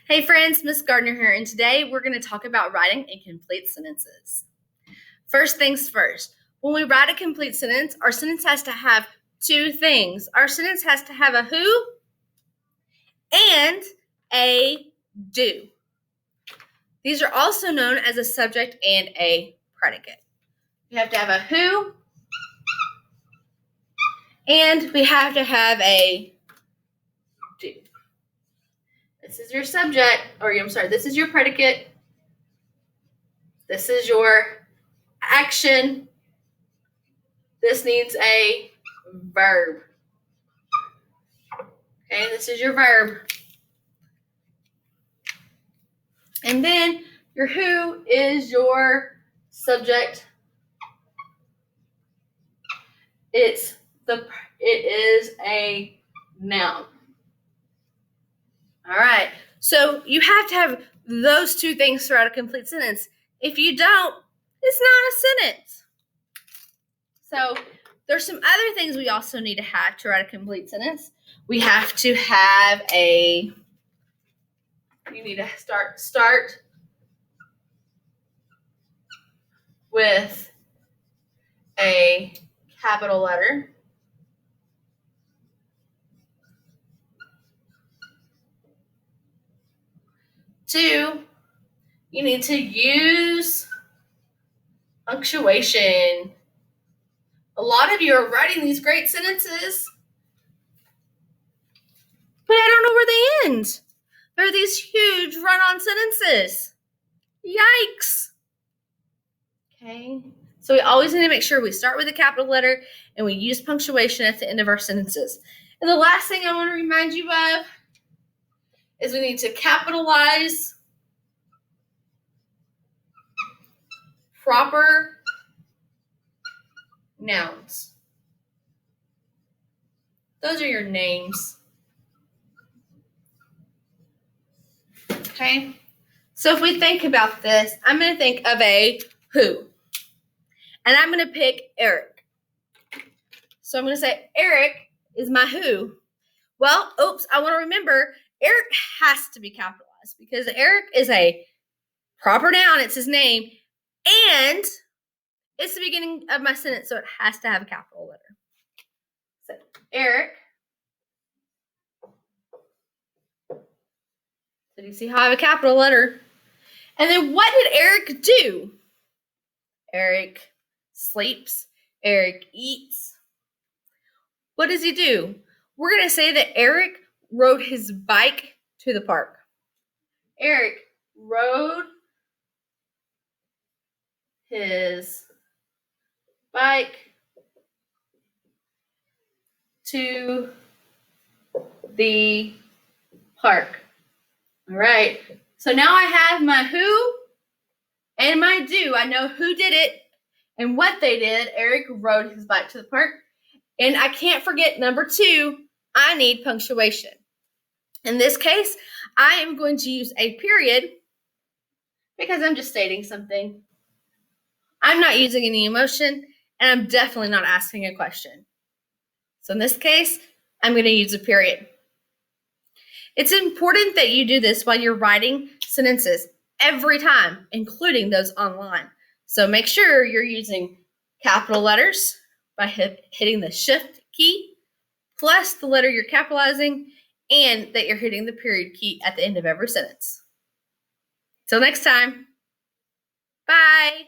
Hey friends, Miss Gardner here, and today we're going to talk about writing incomplete sentences. First things first, when we write a complete sentence, our sentence has to have two things. Our sentence has to have a who and a do. These are also known as a subject and a predicate. We have to have a who and we have to have a do. This is your subject, this is your predicate. This is your action. This needs a verb. Okay, this is your verb. And then your who is your subject. It is a noun. All right. So you have to have those two things throughout a complete sentence. If you don't, it's not a sentence. So there's some other things we also need to have to write a complete sentence. We have to have you need to start with a capital letter. Two, you need to use punctuation. A lot of you are writing these great sentences, but I don't know where they end. There are these huge run-on sentences. Yikes. Okay, so we always need to make sure we start with a capital letter and we use punctuation at the end of our sentences. And the last thing I want to remind you of is we need to capitalize proper nouns. Those are your names. Okay, so if we think about this, I'm going to think of a who. And I'm going to pick Eric. So I'm going to say Eric is my who. Well, I want to remember Eric has to be capitalized because Eric is a proper noun. It's his name. And it's the beginning of my sentence, so it has to have a capital letter. So Eric. So do you see how I have a capital letter? And then what did Eric do? Eric sleeps. Eric eats. What does he do? We're going to say that Eric rode his bike to the park. Eric rode his bike to the park. All right. So now I have my who and my do. I know who did it and what they did. Eric rode his bike to the park. And I can't forget number 2, I need punctuation. In this case, I am going to use a period because I'm just stating something. I'm not using any emotion, and I'm definitely not asking a question. So in this case, I'm going to use a period. It's important that you do this while you're writing sentences every time, including those online. So make sure you're using capital letters by hitting the shift key, plus the letter you're capitalizing, and that you're hitting the period key at the end of every sentence. Till next time, bye.